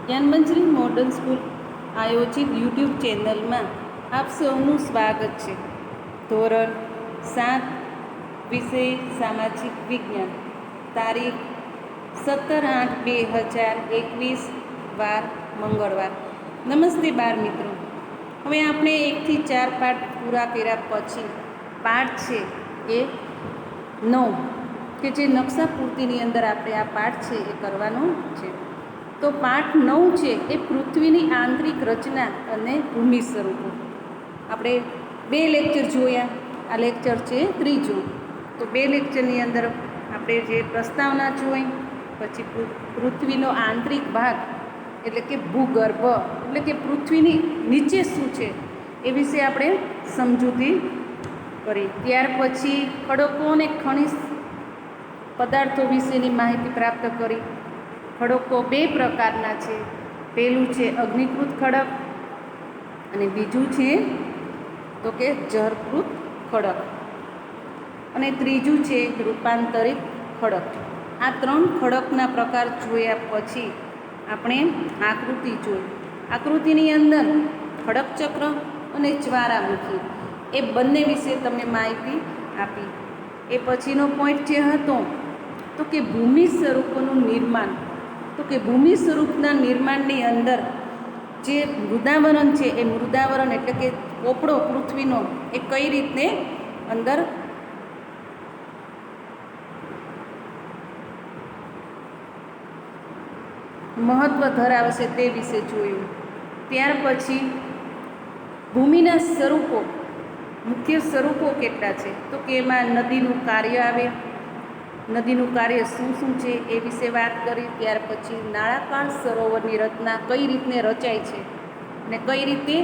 Gyanmanjari modern school આયોજિત YouTube ચેનલમાં આપ સૌનું સ્વાગત છે. ધોરણ 7 વિષય સામાજિક વિજ્ઞાન, તારીખ 17/8/2021, વાર મંગળવાર. નમસ્તે બાળ મિત્રો. હવે આપણે 1 થી 4 પાઠ પૂરા કર્યા પછી પાઠ છે એ 9 કે જે નકશા પૂર્તિની અંદર આપણે આ પાઠ છે એ કરવાનો છે. તો પાઠ 9 છે એ પૃથ્વીની આંતરિક રચના અને ભૂમિ સ્વરૂપો. આપણે 2 લેક્ચર જોયા, આ લેક્ચર છે 3જો. તો 2 લેક્ચરની અંદર આપણે જે પ્રસ્તાવના જોઈ, પછી પૃથ્વીનો આંતરિક ભાગ એટલે કે ભૂગર્ભ એટલે કે પૃથ્વીની નીચે શું છે એ વિશે આપણે સમજૂતી કરી. ત્યાર પછી ખડકો અને ખનિજ પદાર્થો વિશેની માહિતી પ્રાપ્ત કરી. ખડકો 2 પ્રકારના છે. પહેલું છે અગ્નિકૃત ખડક અને બીજું છે તો કે જળકૃત ખડક, અને ત્રીજું છે રૂપાંતરિત ખડક. આ 3 ખડકના પ્રકાર જોયા પછી આપણે આકૃતિ જોઈ. આકૃતિની અંદર ખડક ચક્ર અને જ્વાળામુખી એ બંને વિશે તમને માહિતી આપી. એ પછીનો પોઈન્ટ જે હતો તો કે ભૂમિ સ્વરૂપોનું નિર્માણ. તો કે ભૂમિ સ્વરૂપના નિર્માણની અંદર જે મૃદાવરણ છે એ મૃદાવરણ એટલે કે પોપડો પૃથ્વીનો એ કઈ રીતે અંદર મહત્ત્વ ધરાવે છે તે વિશે જોયું. ત્યાર પછી ભૂમિના સ્વરૂપો, મુખ્ય સ્વરૂપો કેટલા છે તો કે એમાં નદીનું કાર્ય આવે. નદીનું કાર્ય શું શું છે એ વિશે વાત કરી. ત્યાર પછી નાળાકાર સરોવરની રચના કઈ રીતને રચાય છે અને કઈ રીતે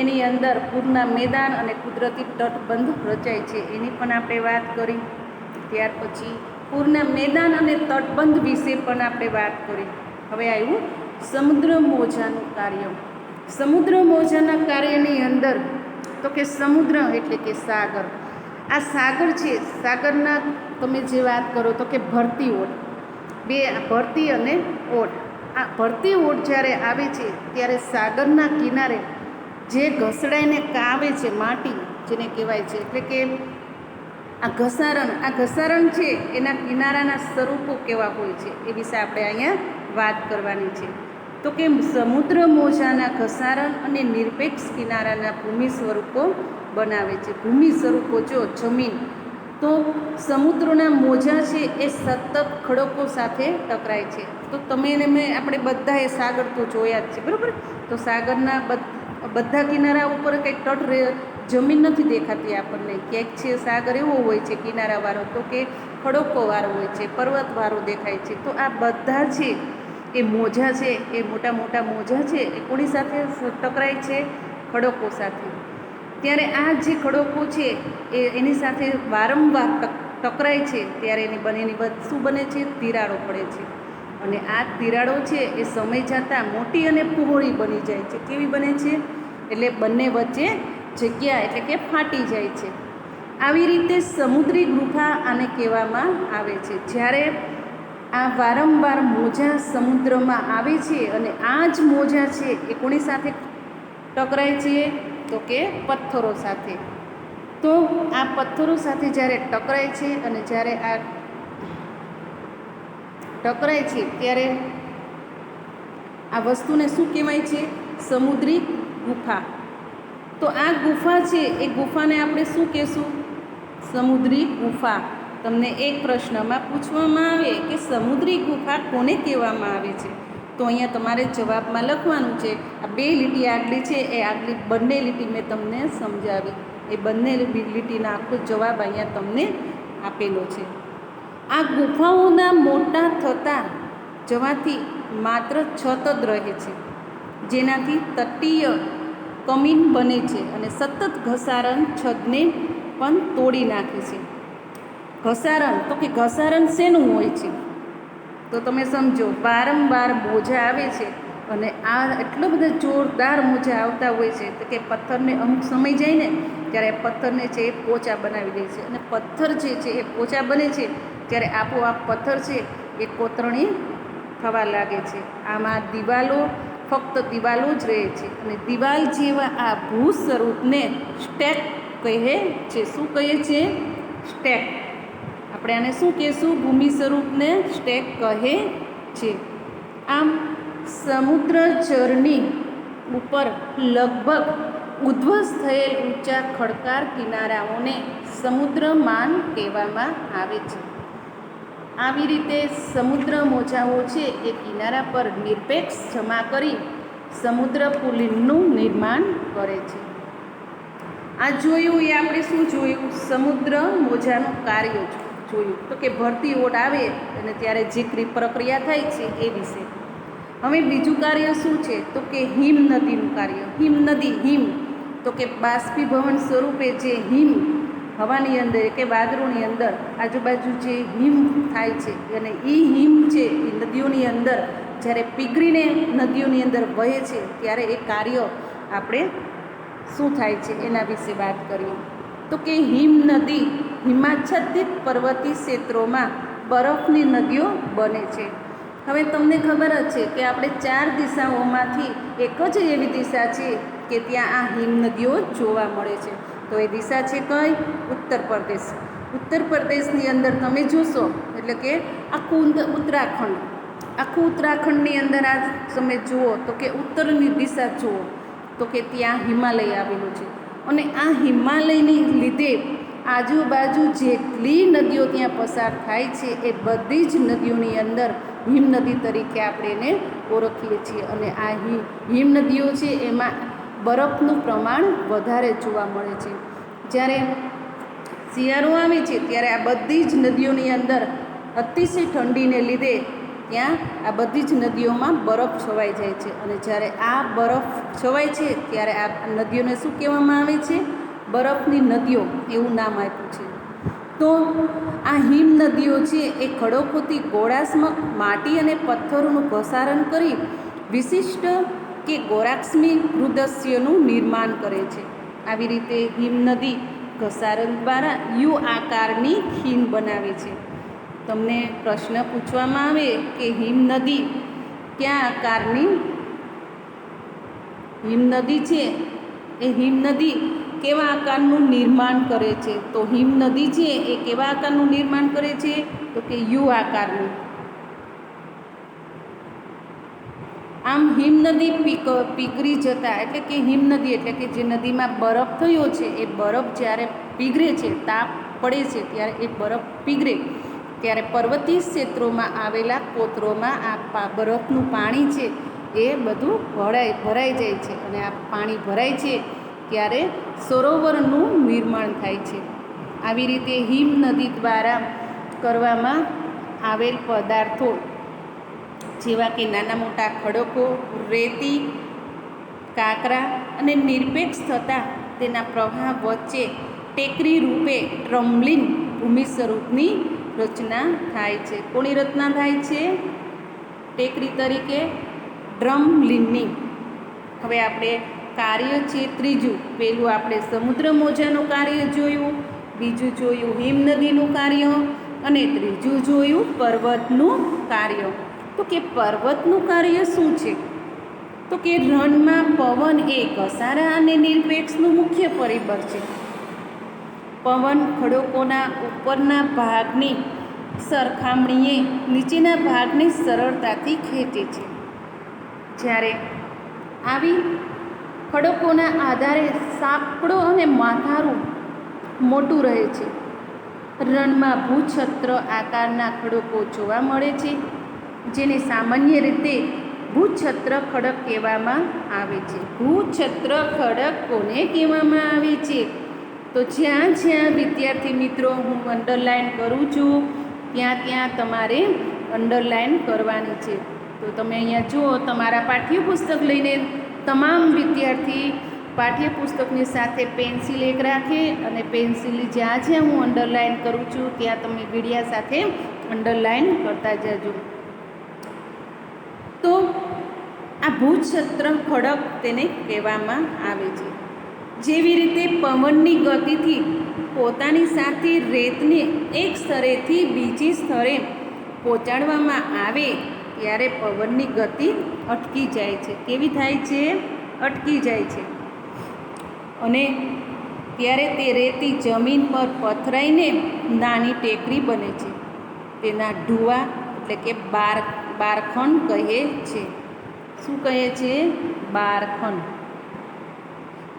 એની અંદર પૂરના મેદાન અને કુદરતી તટબંધ રચાય છે એની પણ આપણે વાત કરી. ત્યાર પછી પૂરના મેદાન અને તટબંધ વિશે પણ આપણે વાત કરી. હવે આવ્યું સમુદ્ર મોજાનું કાર્ય. સમુદ્ર મોજાના કાર્યની અંદર તો કે સમુદ્ર એટલે કે સાગર. આ સાગર છે, સાગરના તમે જે વાત કરો તો કે ભરતી ઓટ, 2 ભરતી અને ઓટ. આ ભરતી ઓટ જ્યારે આવે છે ત્યારે સાગરના કિનારે જે ઘસડાઈને આવે છે માટી જેને કહેવાય છે, એટલે કે આ ઘસારણ છે એના કિનારાના સ્વરૂપો કેવા હોય છે એ વિશે આપણે અહીંયા વાત કરવાની છે. તો કે સમુદ્ર મોજાના ઘસારણ અને નિરપેક્ષ કિનારાના ભૂમિ સ્વરૂપો બનાવે છે. ભૂમિ સ્વરૂપો જો જમીન, તો સમુદ્રના મોજા છે એ સતત ખડકો સાથે ટકરાય છે. તો તમે ને મેં આપણે બધાએ સાગર તો જોયા જ છે, બરાબર. તો સાગરના બધા કિનારા ઉપર કંઈક જમીન નથી દેખાતી આપણને. ક્યાંક છે સાગર એવો હોય છે કિનારાવાળો, તો કે ખડકોવાળો હોય છે, પર્વતવાળો દેખાય છે. તો આ બધા છે એ મોજા છે, એ મોટા મોટા મોજા છે એ કોની સાથે ટકરાય છે? ખડકો સાથે. ત્યારે આ જે ખડકો છે એની સાથે વારંવાર ટકરાય છે ત્યારે એની શું બને છે? તિરાડો પડે છે. અને આ તિરાડો છે એ સમય જતાં મોટી અને પહોળી બની જાય છે. કેવી બને છે? એટલે બંને વચ્ચે જગ્યા એટલે કે ફાટી જાય છે. આવી રીતે સમુદ્રી ગુફા આને કહેવામાં આવે છે. જ્યારે આ વારંવાર મોજા સમુદ્રમાં આવે છે અને આ જ મોજા છે એ કોની સાથે ટકરાય છે? તો કે પથ્થરો સાથે. તો આ પથ્થરો સાથે જ્યારે ટકરાય છે અને જ્યારે આ ટકરાય છે ત્યારે આ વસ્તુને શું કહેવાય છે? સમુદ્રી ગુફા. તો આ ગુફા છે એ ગુફાને આપણે શું કહેશું? સમુદ્રી ગુફા. તમને એક પ્રશ્નમાં પૂછવામાં આવે કે સમુદ્રી ગુફા કોને કહેવામાં આવે છે, તો અહીંયા તમારે જવાબમાં લખવાનું છે. આ 2 લીટી આગલી છે એ આગલી બંને લીટી મેં તમને સમજાવી. એ બંને લીટીના આખો જવાબ અહીંયા તમને આપેલો છે. આ ગુફાઓના મોટા થતા જવાથી માત્ર છત જ રહે છે, જેનાથી તટીય કમીન બને છે અને સતત ઘસારણ છતને પણ તોડી નાખે છે. ઘસારણ તો કે ઘસારણ શેનું હોય છે? તો તમે સમજો, વારંવાર મોજા આવે છે અને આ એટલો બધા જોરદાર મોજા આવતા હોય છે તો કે પથ્થરને અમુક સમય જાય ને ત્યારે પથ્થરને છે એ પોચા બનાવી દે છે. અને પથ્થર જે છે એ પોચા બને છે ત્યારે આપોઆપ પથ્થર છે એ કોતરણી થવા લાગે છે. આમાં દિવાલો ફક્ત દિવાલો જ રહે છે અને દિવાલ જેવા આ ભૂ સ્વરૂપને સ્ટેક કહે છે. શું કહે છે? સ્ટેક. આપણે આને શું કહેશું? ભૂમિ સ્વરૂપને સ્ટેક કહે છે. આમ સમુદ્ર જળની ઉપર લગભગ ઉદ્ધ્વસ થયેલ ઊંચા ખડકાળ કિનારાઓને સમુદ્રમાન કહેવામાં આવે છે. આવી રીતે સમુદ્ર મોજાઓ છે એ કિનારા પર નિરપેક્ષ જમા કરી સમુદ્ર પુલિનનું નિર્માણ કરે છે. આ જોયું એ આપણે શું જોયું? સમુદ્ર મોજાનું કાર્ય જોયું. તો કે ભરતી ઓટ આવે અને ત્યારે જે પ્રક્રિયા થાય છે એ વિશે. હવે બીજું કાર્ય શું છે? તો કે હિમ નદીનું કાર્ય. હિમ નદી, હિમ તો કે બાષ્પીભવન સ્વરૂપે જે હિમ હવાની અંદર કે વાદળોની અંદર આજુબાજુ જે હિમ થાય છે અને એ હિમ છે એ નદીઓની અંદર જ્યારે પીગળીને નદીઓની અંદર વહે છે ત્યારે એ કાર્ય આપણે શું થાય છે એના વિશે વાત કરીએ. તો કે હિમ નદી હિમાચ્છાદિત પર્વતીય ક્ષેત્રોમાં બરફની નદીઓ બને છે. હવે તમને ખબર જ છે કે આપણે 4 દિશાઓમાંથી એક જ એવી દિશા છે કે ત્યાં આ હિમ નદીઓ જોવા મળે છે. તો એ દિશા છે કઈ? ઉત્તર પ્રદેશ. ઉત્તર પ્રદેશની અંદર તમે જોશો એટલે કે આખું ઉત્તરાખંડની અંદર આ તમે જુઓ તો કે ઉત્તરની દિશા જુઓ તો કે ત્યાં હિમાલય આવેલું છે અને આ હિમાલયની લીધે આજુબાજુ જેટલી નદીઓ ત્યાં પસાર થાય છે એ બધી જ નદીઓની અંદર હિમ નદી તરીકે આપણે એને ઓળખીએ છીએ. અને આ હિમ નદીઓ છે એમાં બરફનું પ્રમાણ વધારે જોવા મળે છે. જ્યારે શિયાળો આવે છે ત્યારે આ બધી જ નદીઓની અંદર અતિશય ઠંડીને લીધે ત્યાં આ બધી જ નદીઓમાં બરફ છવાઈ જાય છે અને જ્યારે આ બરફ છવાય છે ત્યારે આ નદીઓને શું કહેવામાં આવે છે? બરફની નદીઓ એવું નામ આપ્યું છે. તો આ હિમ નદીઓ છે એ ખડકોથી ગોળાત્મક માટી અને પથ્થરોનું ઘસારણ કરી વિશિષ્ટ કે ગોળાત્મક ભૂદસ્યુનું નિર્માણ કરે છે. આવી રીતે હિમ નદી ઘસારણ દ્વારા યુ આકારની ખીણ બનાવે છે. તમને પ્રશ્ન પૂછવામાં આવે કે હિમ નદી કયા આકારની હિમ નદી છે એ હિમ નદી કેવા આકારનું નિર્માણ કરે છે? તો હિમ નદી છે એ કેવા આકારનું નિર્માણ કરે છે? તો કે યુ આકારનું. આમ હિમ નદી પીગળી જતા એટલે કે હિમ નદી એટલે કે જે નદીમાં બરફ થયો છે એ બરફ જ્યારે પીગળે છે, તાપ પડે છે ત્યારે એ બરફ પીગળે ત્યારે પર્વતીય ક્ષેત્રોમાં આવેલા કોતરોમાં આ બરફનું પાણી છે એ બધું ભરાઈ જાય છે અને આ પાણી ભરાય છે ત્યારે સરોવરનું નિર્માણ થાય છે. આવી રીતે હિમ નદી દ્વારા કરવામાં આવેલ પદાર્થો જેવા કે નાના મોટા ખડકો, રેતી, કાંકરા અને નિરપેક્ષ થતાં તેના પ્રવાહ વચ્ચે ટેકરી રૂપે ટ્રમ્બલિન ભૂમિ સ્વરૂપની રચના થાય છે. કોની રચના થાય છે? ટેકરી તરીકે ડ્રમલિનની. હવે આપણે કાર્ય છે ત્રીજું. પહેલું આપણે સમુદ્ર મોજાનું કાર્ય જોયું, બીજું જોયું હિમ નદીનું કાર્ય અને ત્રીજું જોયું પર્વતનું કાર્ય. તો કે પર્વતનું કાર્ય શું છે? તો કે રણમાં પવન એ ઘસારા અને નિરપેક્ષનું મુખ્ય પરિબળ છે. પવન ખડકોના ઉપરના ભાગની સરખામણીએ નીચેના ભાગને સરળતાથી ખેંચે છે. જ્યારે આવી ખડકોના આધારે સાંકડો અને માથારું મોટું રહે છે. રણમાં ભૂછત્ર આકારના ખડકો જોવા મળે છે જેને સામાન્ય રીતે ભૂછત્ર ખડક કહેવામાં આવે છે. ભૂછત્ર ખડક કોને કહેવામાં આવે છે? તો જ્યાં જ્યાં વિદ્યાર્થી મિત્રો હું અંડરલાઇન કરું છું ત્યાં તમારે અંડરલાઇન કરવાની છે. તો તમે અહીંયા જુઓ, તમારા પાઠ્યપુસ્તક લઈને તમામ વિદ્યાર્થી પાઠ્યપુસ્તકની સાથે પેન્સિલ એક રાખે અને પેન્સિલ જ્યાં જ્યાં હું અંડરલાઇન કરું છું ત્યાં તમે વીડિયા સાથે અંડરલાઇન કરતા જજો. તો આ ભૂછત્ર ખડક તેને કહેવામાં આવે છે. જેવી રીતે પવનની ગતિથી પોતાની સાથે રેતને એક સ્થળેથી બીજી સ્થળે પહોંચાડવામાં આવે ત્યારે પવનની ગતિ અટકી જાય છે. કેવી થાય છે? અટકી જાય છે. અને ત્યારે તે રેતી જમીન પર પથરાઈને નાની ટેકરી બને છે. તેના ઢૂવા એટલે કે બારખંડ કહે છે. શું કહે છે? બારખંડ.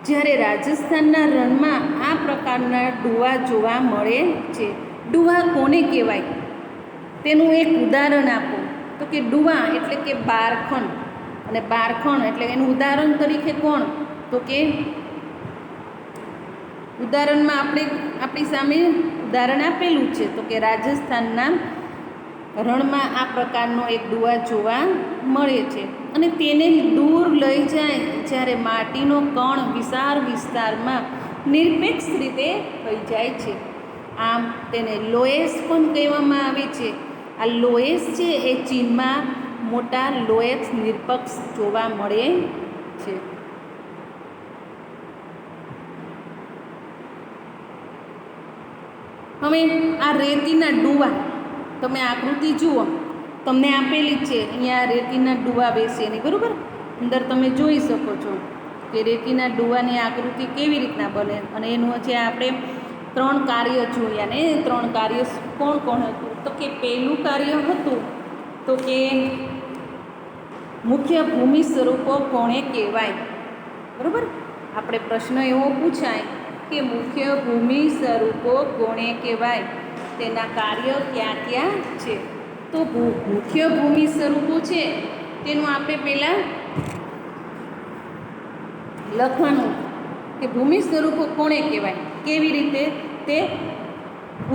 જ્યારે રાજસ્થાનના રણમાં આ પ્રકારના ડુવા જોવા મળે છે. ડુવા કોને કહેવાય? તેનું એક ઉદાહરણ આપો. તો કે ડુવા એટલે કે બારખંડ, અને બારખંડ એટલે એનું ઉદાહરણ તરીકે કોણ? તો કે ઉદાહરણમાં આપણી સામે ઉદાહરણ આપેલું છે. તો કે રાજસ્થાનના રણમાં આ પ્રકારનો એક ડુવા જોવા મળે છે. અને તેને દૂર લઈ જાય જ્યારે માટીનો કણ વિશાળ વિસ્તારમાં નિરપેક્ષ રીતે થઈ જાય છે. આમ તેને લોએસ પણ કહેવામાં આવે છે. આ લોએસ છે એ ચીનમાં મોટા લોએસ નિરપેક્ષ જોવા મળે છે. હવે આ રેતીના ડુવા તમે આકૃતિ જુઓ, તમને આપેલી જ છે. અહીંયા રેતીના ડુવા બેસીને, બરાબર, અંદર તમે જોઈ શકો છો કે રેતીના ડુવાની આકૃતિ કેવી રીતના બને. અને એનું જે આપણે 3 કાર્ય જોયા ને, 3 કાર્ય કોણ કોણ હતું? તો કે પહેલું કાર્ય હતું તો કે મુખ્ય ભૂમિ સ્વરૂપો કોણે કહેવાય? બરાબર, આપણે પ્રશ્ન એવો પૂછાય કે મુખ્ય ભૂમિ સ્વરૂપો કોણે કહેવાય, તેના કાર્ય ક્યાં ક્યાં છે? તો મુખ્ય ભૂમિ સ્વરૂપો છે તેનું આપણે પહેલાં લખવાનું કે ભૂમિ સ્વરૂપો કોણે કહેવાય, કેવી રીતે તે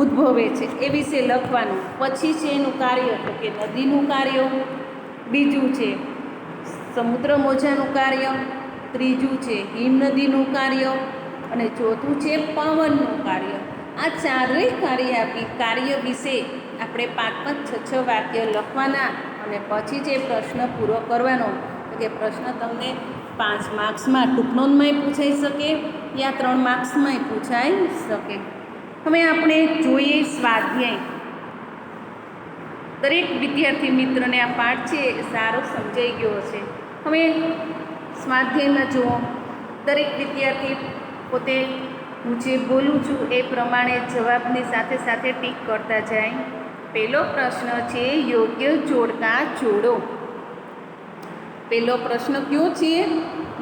ઉદ્ભવે છે એ વિશે લખવાનું. પછી છે એનું કાર્ય, તો કે નદીનું કાર્ય, બીજું છે સમુદ્ર મોજાનું કાર્ય, ત્રીજું છે હિમનદીનું કાર્ય, અને ચોથું છે પવનનું કાર્ય. આ ચારેય કાર્ય વિશે આપણે 5-5, 6-6 વાક્ય લખવાના. અને પછી જે પ્રશ્ન પૂરો કરવાનો. તો કે પ્રશ્ન તમને 5 માર્ક્સમાં ટૂંકનોંધમાંય પૂછાઈ શકે, યા 3 માર્ક્સમાંય પૂછાઈ શકે. હવે આપણે જોઈએ સ્વાધ્યાય. દરેક વિદ્યાર્થી મિત્રને આ પાઠ છે એ સારો સમજાઈ ગયો હશે. હવે સ્વાધ્યાયમાં જુઓ, દરેક વિદ્યાર્થી પોતે હું જે બોલું છું એ પ્રમાણે જવાબની સાથે સાથે ટીક કરતા જાય. પહેલો પ્રશ્ન છે યોગ્ય જોડકા જોડો. પહેલો પ્રશ્ન કયો છે?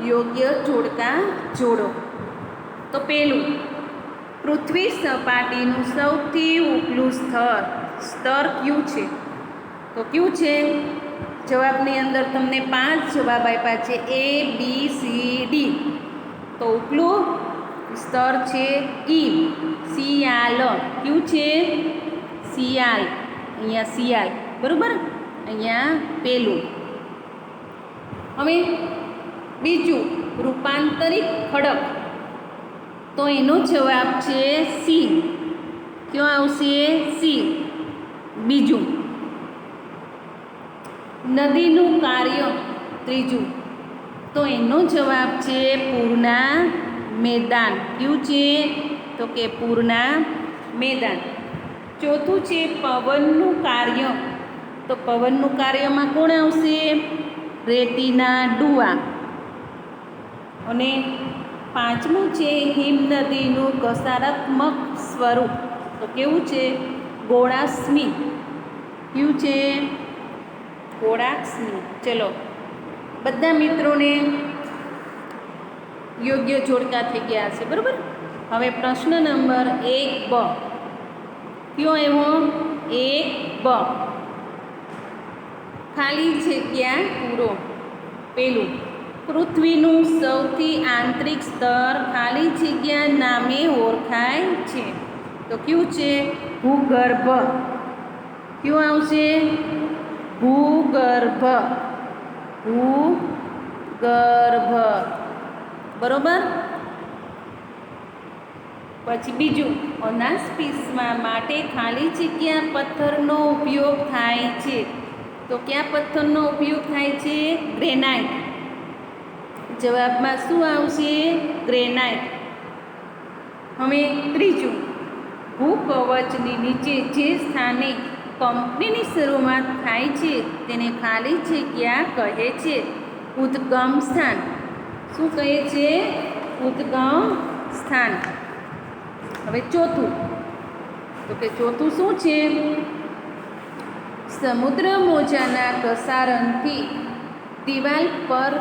યોગ્ય જોડકા જોડો. તો પહેલું, પૃથ્વી સપાટીનું સૌથી ઉપલું સ્તર કયું છે? તો કયું છે? જવાબની અંદર તમને 5 જવાબ આપ્યા છે, A, B, C, D. તો ઉપલું સ્તર છે ઈ, શિયાળ. કયું છે? શિયાળ. અહીંયા શિયાળ, બરાબર, અહીંયા પેલું. હવે બીજું, રૂપાંતરિત ખડક. તો એનો જવાબ છે સી. કયો આવશે? સી. બીજું, નદીનું કાર્ય. ત્રીજું, તો એનો જવાબ છે પૂરના મેદાન. કયું છે? તો કે પૂરના મેદાન. ચોથું છે પવનનું કાર્ય. તો પવનનું કાર્યમાં કોણ આવશે? રેતીના ડુવા. અને પાંચમું છે હિમનદીનું ઘસારાત્મક સ્વરૂપ. તો કેવું છે? ગોળાશ્મી. કયું છે? ગોળાશ્મી. ચલો, બધા મિત્રોને યોગ્ય જોડકા થઈ ગયા હશે, બરાબર. હવે પ્રશ્ન નંબર 1B. કયો આવ્યો? 1B, ખાલી જગ્યા પૂરો. પેલું, પૃથ્વીનું સૌથી આંતરિક સ્તર ખાલી જગ્યા નામે ઓળખાય છે. તો કયું છે? ભૂગર્ભ. કયું આવશે? ભૂગર્ભ. ભૂગર્ભ, બરોબર. પછી બીજું, અનાજ પીસવા માટે ખાલી જગ્યા પથ્થરનો ઉપયોગ થાય છે. તો કયા પથ્થરનો ઉપયોગ થાય છે? ગ્રેનાઇટ. જવાબમાં શું આવશે? ગ્રેનાઇટ. હવે ત્રીજું, ભૂકવચની નીચે જે સ્થાને કંપનીની શરૂઆત થાય છે તેને ખાલી જગ્યા કહે છે. ઉદ્ગમ સ્થાન. શું કહે છે? ઉદ્ગમ સ્થાન. હવે ચોથું, તો કે ચોથું શું છે? સમુદ્ર મોજાના ઘસારણથી દિવાલ પર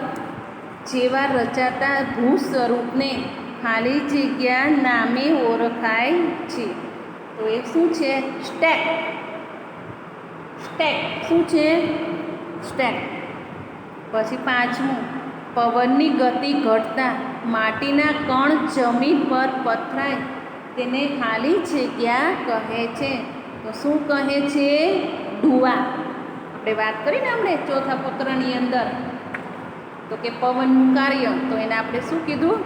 જેવા રચાતા ભૂ સ્વરૂપને ખાલી જગ્યા નામે ઓળખાય છે. તો એ શું છે? સ્ટેક. સ્ટેક શું છે? સ્ટેક. પછી પાંચમું, પવનની ગતિ ઘટતા માટીના કણ જમીન પર પથરાય તેને ખાલી જગ્યા કહે છે. તો શું કહે છે? ઢુવા. આપણે વાત કરીને આપણે ચોથા પત્રની અંદર, તો કે પવનનું કાર્ય, તો એને આપણે શું કીધું?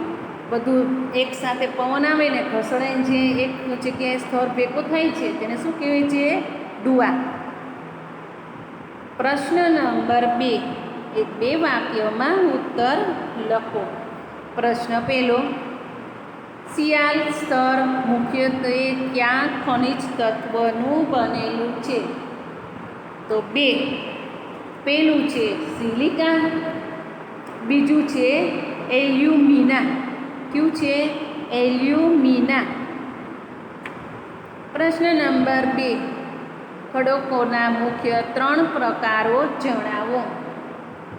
બધું એક સાથે પવન આવે ને ઘસડાઈને જે એક જગ્યાએ સ્થળ ભેગો થાય છે તેને શું કહેવાય છે? ઢુવા. પ્રશ્ન નંબર 2, એક 2 વાક્યમાં ઉત્તર લખો. પ્રશ્ન પહેલો, શિયાળ સ્તર મુખ્યત્વે કયા ખનિજ તત્વનું બનેલું છે? તો 2. પહેલું છે સિલિકા, બીજું છે એલ્યુમિના. કયું છે? એલ્યુમિના. પ્રશ્ન નંબર 2, ખડકોના મુખ્ય 3 પ્રકારો જણાવો.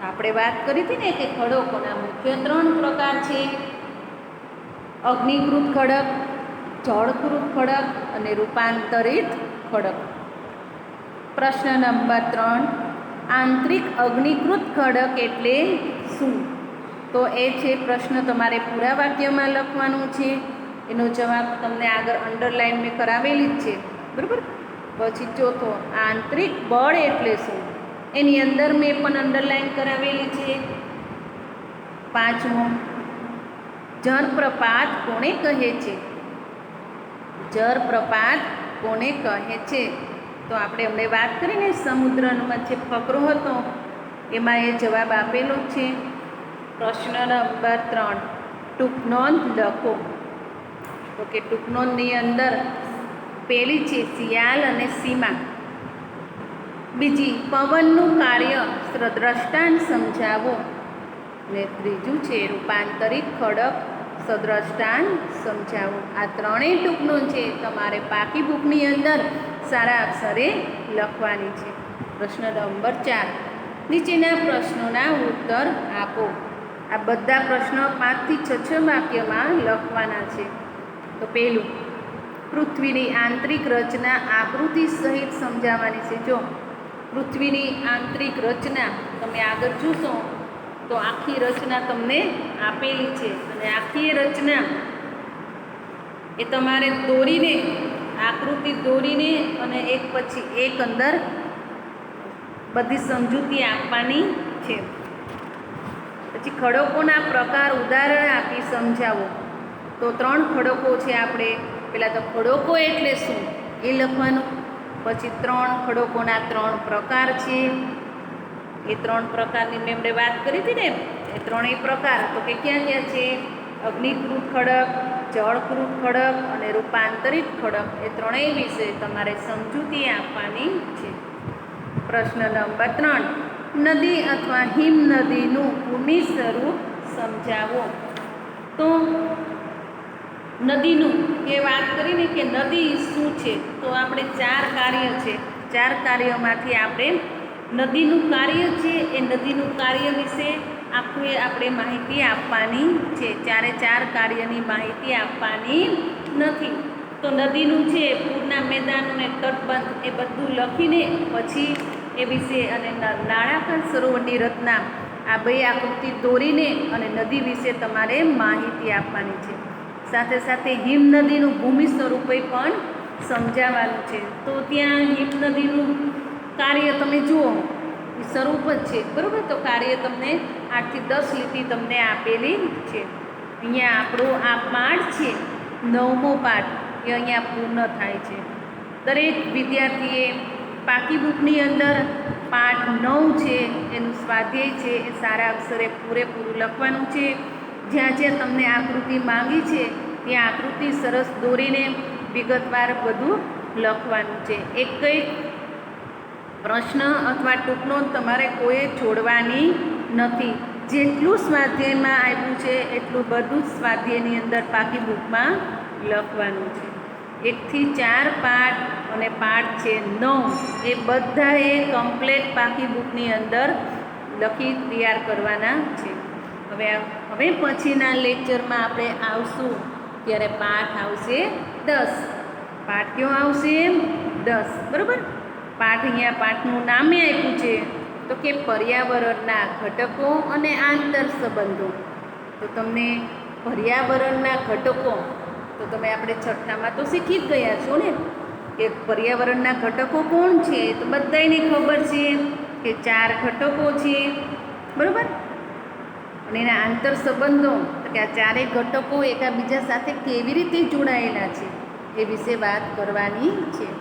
આપણે વાત કરી હતી ને કે ખડકોના મુખ્ય 3 પ્રકાર છે: અગ્નિકૃત ખડક, જળકૃત ખડક અને રૂપાંતરિત ખડક. પ્રશ્ન નંબર 3, આંતરિક અગ્નિકૃત ખડક એટલે શું? તો એ છે પ્રશ્ન તમારે પૂરા વાક્યમાં લખવાનું છે. એનો જવાબ તમને આગળ અંડરલાઈન મેં કરાવેલી જ છે, બરાબર. પછી ચોથો, આંતરિક બળ એટલે શું? એની અંદર મેં પણ અંડરલાઈન કરાવેલી છે. પાંચમો, જળપ્રપાત કોને કહે છે? જળપ્રપાત કોને કહે છે? તો આપણે હમણાં વાત કરીને સમુદ્રમાં જે ફકરો હતો એમાં એ જવાબ આપેલો છે. પ્રશ્ન નંબર 3, ટૂંકનોંધ લખો. તો કે ટૂંકનોંધની અંદર પહેલી છે શિયાળ અને સીમા, બીજી પવનનું કાર્ય દ્રષ્ટાંત સમજાવો, ને ત્રીજું છે રૂપાંતરિત ખડક સદ્રષ્ટાંત સમજાવો. આ ત્રણેય ટૂંકનોંધ છે તમારે પાકી બુકની અંદર સારા અક્ષરે લખવાની છે. પ્રશ્ન નંબર 4, નીચેના પ્રશ્નોના ઉત્તર આપો. આ બધા પ્રશ્નો 5 થી 6 વાક્યમાં લખવાના છે. તો પહેલું, પૃથ્વીની આંતરિક રચના આકૃતિ સહિત સમજાવવાની છે. જો પૃથ્વીની આંતરિક રચના તમે આગળ જોશો તો આખી રચના તમને આપેલી છે, અને આખી રચના એ તમારે દોરીને, આકૃતિ દોરીને અને એક પછી એક અંદર બધી સમજૂતી આપવાની છે. પછી ખડકોના પ્રકાર ઉદાહરણ આપી સમજાવો. તો 3 ખડકો છે. આપણે પહેલાં તો ખડકો એટલે શું એ લખવાનું. પછી 3 ખડકોના 3 પ્રકાર છે. એ 3 પ્રકારની મેં આપણે વાત કરી હતી ને, એ 3 પ્રકાર તો કે ક્યાં ક્યાં છે? અગ્નિકૃત ખડક, જળકૃત ખડક અને રૂપાંતરિત ખડક. એ 3 વિશે તમારે સમજૂતી આપવાની છે. પ્રશ્ન નંબર 3, નદી અથવા હિમ નદીનું ભૂમિ સ્વરૂપ સમજાવો. તો નદીનું એ વાત કરીને કે નદી શું છે, તો આપણે 4 કાર્ય છે. 4 કાર્યમાંથી આપણે નદીનું કાર્ય છે, એ નદીનું કાર્ય વિશે આખું આપણે માહિતી આપવાની છે. 4 કાર્યની માહિતી આપવાની નથી. તો નદીનું છે પૂરના મેદાન અને તટબંધ એ બધું લખીને પછી એ વિશે, અને નાળાકાર સરોવરની રચના, આ 2 આકૃતિ દોરીને અને નદી વિશે તમારે માહિતી આપવાની છે. સાથે સાથે હિમ નદીનું ભૂમિ સ્વરૂપે પણ સમજાવવાનું છે. તો ત્યાં હિમ નદીનું કાર્ય તમે જુઓ, એ સ્વરૂપ જ છે, બરાબર. તો કાર્ય તમને 8 થી 10 લીટી તમને આપેલી છે. અહીંયા આપણો આ પાઠ છે 9મો પાઠ, એ અહીંયા પૂર્ણ થાય છે. દરેક વિદ્યાર્થીએ પાકી બુકની અંદર પાઠ 9 છે એનું સ્વાધ્યાય છે એ સારા અક્ષરે પૂરેપૂરું લખવાનું છે. જ્યાં જ્યાં તમને આકૃતિ માંગી છે ત્યાં આકૃતિ સરસ દોરીને વિગતવાર બધું લખવાનું છે. એક કંઈક પ્રશ્ન અથવા ટૂંકનોંધ તમારે કોઈ છોડવાની નથી. જેટલું સ્વાધ્યાયમાં આવ્યું છે એટલું બધું જ સ્વાધ્યાયની અંદર પાકી બુકમાં લખવાનું છે. 1 થી 4 પાઠ અને પાઠ છે 9 એ બધાએ કમ્પ્લેટ પાકી બુકની અંદર લખી તૈયાર કરવાના છે. હવે પછીના લેક્ચરમાં આપણે આવશું ત્યારે પાઠ આવશે 10. પાઠ કયો આવશે? 10. બરાબર. પાઠ અહીંયા પાઠનું નામે આપ્યું છે તો કે પર્યાવરણના ઘટકો અને આંતર સંબંધો. તો તમને પર્યાવરણના ઘટકો તો તમે આપણે છઠ્ઠામાં તો શીખી જ ગયા છો ને કે પર્યાવરણના ઘટકો કોણ છે? તો બધાયને ખબર છે કે 4 ઘટકો છે. બરાબર. અને એના આંતર સંબંધો તો કે આ 4 ઘટકો એકબીજા સાથે કેવી રીતે જોડાયેલા છે એ વિશે વાત કરવાની છે.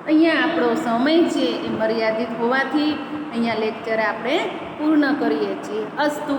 અહીંયા આપણો સમય છે એ મર્યાદિત હોવાથી અહીંયા લેક્ચર આપણે પૂર્ણ કરીએ છીએ. અસ્તુ.